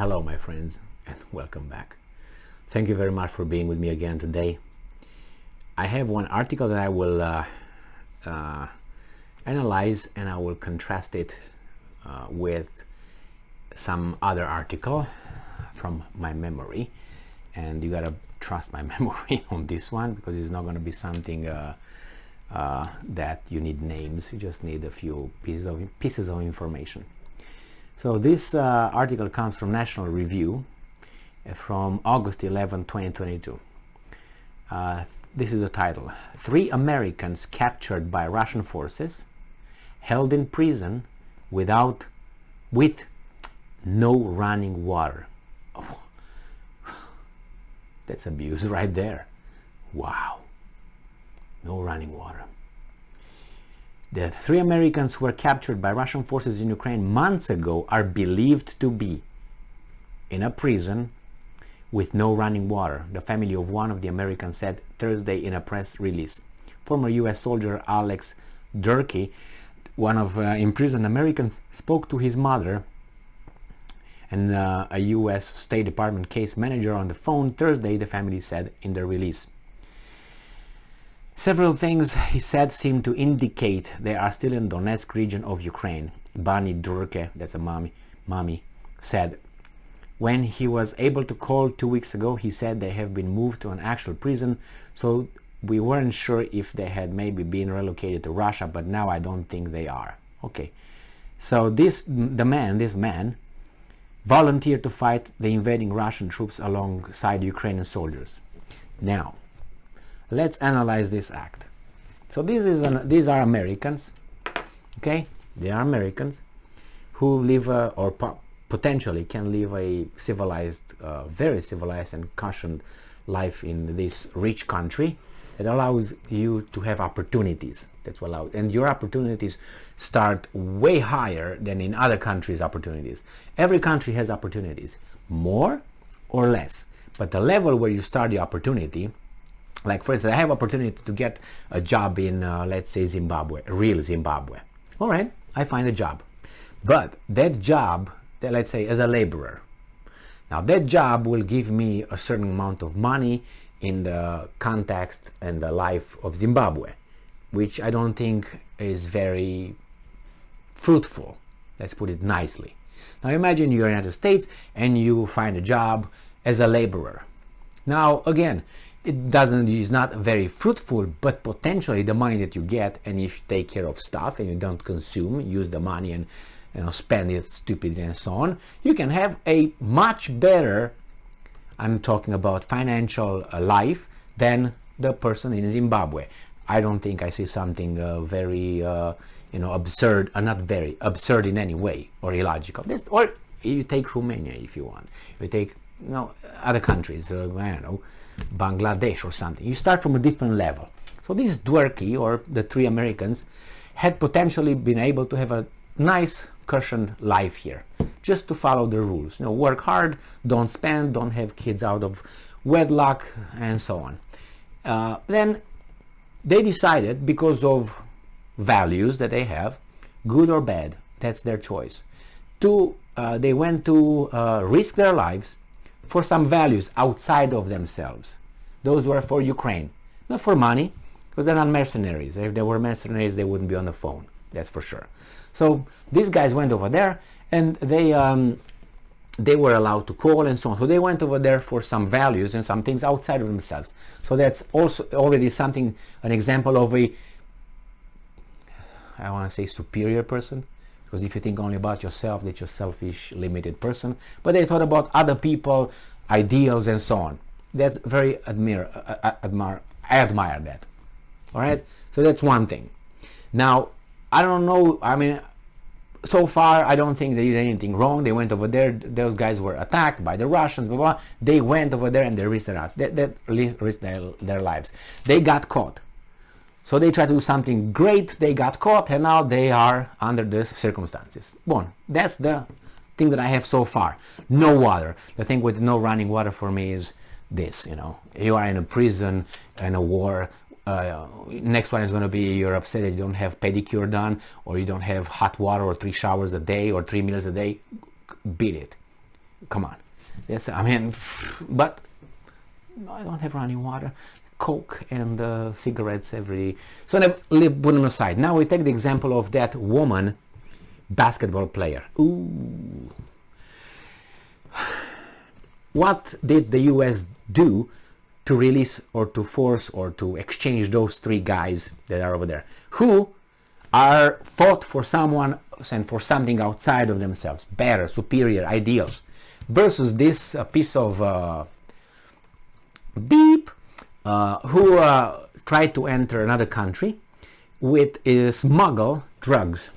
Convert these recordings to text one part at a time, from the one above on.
Hello my friends and welcome back. Thank you very much for being with me again today. I have one article that I will analyze, and I will contrast it with some other article from my memory, and you gotta trust my memory on this one, because it's not going to be something that you need names. You just need a few pieces of information. So this article comes from National Review from August 11, 2022. This is the title: 3 Americans captured by Russian forces, held in prison with no running water. Oh, that's abuse right there. Wow. No running water. The 3 Americans who were captured by Russian forces in Ukraine months ago are believed to be in a prison with no running water, the family of one of the Americans said Thursday in a press release. Former U.S. soldier Alex Durkee, one of imprisoned Americans, spoke to his mother and a U.S. State Department case manager on the phone Thursday, the family said in the release. Several things he said seem to indicate they are still in Donetsk region of Ukraine. Bunny Durke, that's a mommy, said. When he was able to call 2 weeks ago, he said they have been moved to an actual prison, so we weren't sure if they had maybe been relocated to Russia, but now I don't think they are. Okay, so this man volunteered to fight the invading Russian troops alongside Ukrainian soldiers. Now, let's analyze this act. So these are Americans, okay? They are Americans who live potentially can live a civilized, very civilized and cushioned life in this rich country that allows you to have opportunities. That's what allows, and your opportunities start way higher than in other countries' opportunities. Every country has opportunities, more or less, but the level where you start the opportunity, like for instance, I have opportunity to get a job in, let's say, Zimbabwe, real Zimbabwe. All right, I find a job, but that job, let's say, as a laborer. Now that job will give me a certain amount of money in the context and the life of Zimbabwe, which I don't think is very fruitful. Let's put it nicely. Now imagine you're in the United States and you find a job as a laborer. Now again, it's not very fruitful, but potentially the money that you get, and if you take care of stuff and you don't consume, use the money and spend it stupidly and so on, you can have a much better, I'm talking about financial life, than the person in Zimbabwe. I don't think I see something very absurd, not very absurd in any way, or illogical. Or you take Romania if you want. You take other countries, I don't know, Bangladesh or something. You start from a different level. So this Dwerke, or the 3 Americans, had potentially been able to have a nice cushioned life here, just to follow the rules. Work hard, don't spend, don't have kids out of wedlock, and so on. Then they decided, because of values that they have, good or bad, that's their choice, they went to risk their lives for some values outside of themselves. Those were for Ukraine, not for money, because they're not mercenaries. If they were mercenaries, they wouldn't be on the phone, that's for sure. So these guys went over there, and they were allowed to call and so on. So they went over there for some values and some things outside of themselves. So that's also already something, an example of a, I want to say, superior person. Because if you think only about yourself, that you're a selfish, limited person. But they thought about other people, ideals, and so on. That's very I admire that. All right. So that's one thing. Now, I don't know. I mean, so far, I don't think they did anything wrong. They went over there. Those guys were attacked by the Russians. Blah, blah. They went over there and they risked their lives. They got caught. So they tried to do something great. They got caught, and now they are under these circumstances. Bon, that's the thing that I have so far. No water. The thing with no running water for me is this. You are in a prison, in a war. Next one is going to be you're upset that you don't have pedicure done, or you don't have hot water, or 3 showers a day, or 3 meals a day. Beat it. Come on. Yes, I mean, but I don't have running water. Coke and cigarettes every. So put them aside. Now we take the example of that woman basketball player. Ooh. What did the US do to release or to force or to exchange those three guys that are over there, who are fought for someone and for something outside of themselves, better, superior, ideals, versus this piece of beep who tried to enter another country with smuggle drugs.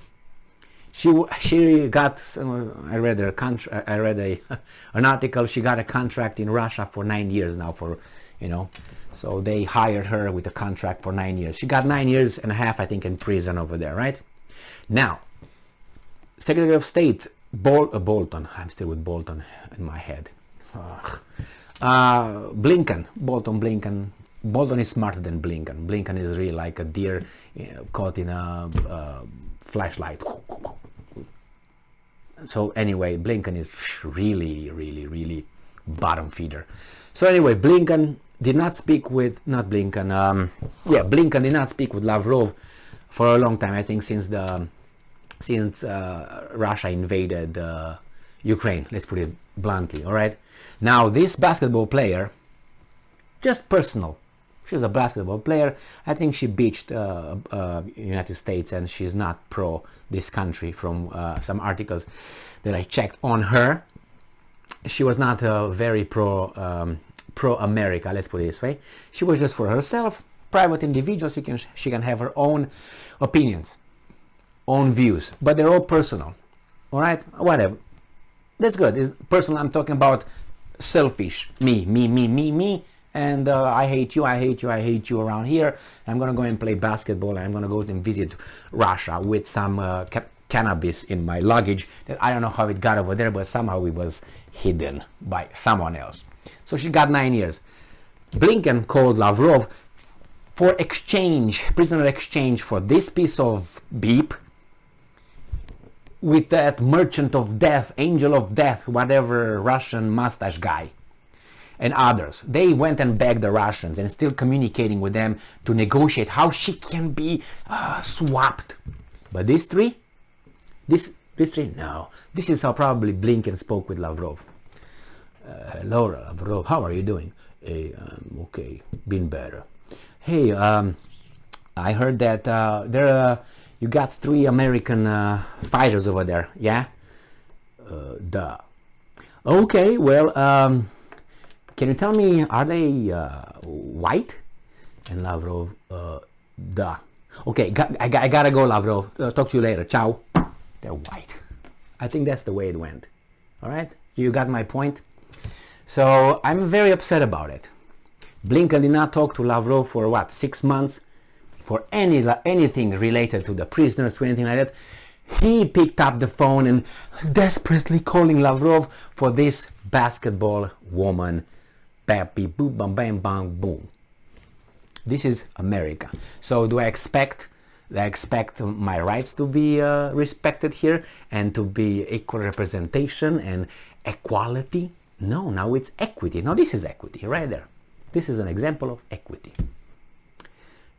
She got. I read an article. She got a contract in Russia for 9 years now. So they hired her with a contract for 9 years. She got 9 years and a half, I think, in prison over there. Right now, Secretary of State Bolton. I'm still with Bolton in my head. Blinken. Bolton is smarter than Blinken. Blinken is really like a deer caught in a flashlight. So anyway, Blinken is really bottom feeder. So anyway, Blinken did not speak with, Blinken did not speak with Lavrov for a long time, I think since Russia invaded Ukraine, let's put it bluntly, all right? Now, this basketball player, just personal, she's a basketball player. I think she beached United States and she's not pro this country from some articles that I checked on her. She was not very pro-America, let's put it this way. She was just for herself, private individual. She can have her own opinions, own views, but they're all personal, all right? Whatever. That's good. It's personal. I'm talking about selfish. Me. And I hate you around here. I'm going to go and play basketball. And I'm going to go and visit Russia with some cannabis in my luggage that I don't know how it got over there, but somehow it was hidden by someone else. So she got 9 years. Blinken called Lavrov for exchange, prisoner exchange, for this piece of beep with that merchant of death, angel of death, whatever Russian mustache guy, and others. They went and begged the Russians and still communicating with them to negotiate how she can be swapped. But these three, no. This is how probably Blinken spoke with Lavrov. Hello, Lavrov, how are you doing? Hey, okay, been better. Hey, I heard that you got 3 American fighters over there, yeah? Duh. Okay, well, can you tell me, are they white? And Lavrov, duh. Okay, I gotta go, Lavrov. Talk to you later. Ciao. They're white. I think that's the way it went. All right? You got my point? So I'm very upset about it. Blinken did not talk to Lavrov for 6 months for anything related to the prisoners, to anything like that. He picked up the phone and desperately calling Lavrov for this basketball woman. Pappy, boom, bam, bam, bam, boom. This is America. So do I expect my rights to be respected here and to be equal representation and equality? No, now it's equity. Now this is equity right there. This is an example of equity.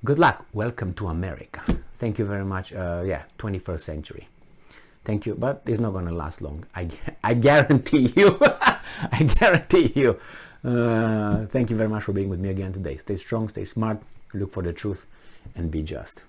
Good luck. Welcome to America. Thank you very much. 21st century. Thank you, but it's not going to last long. I guarantee you. I guarantee you. Thank you very much for being with me again today. Stay strong, stay smart, look for the truth, and be just.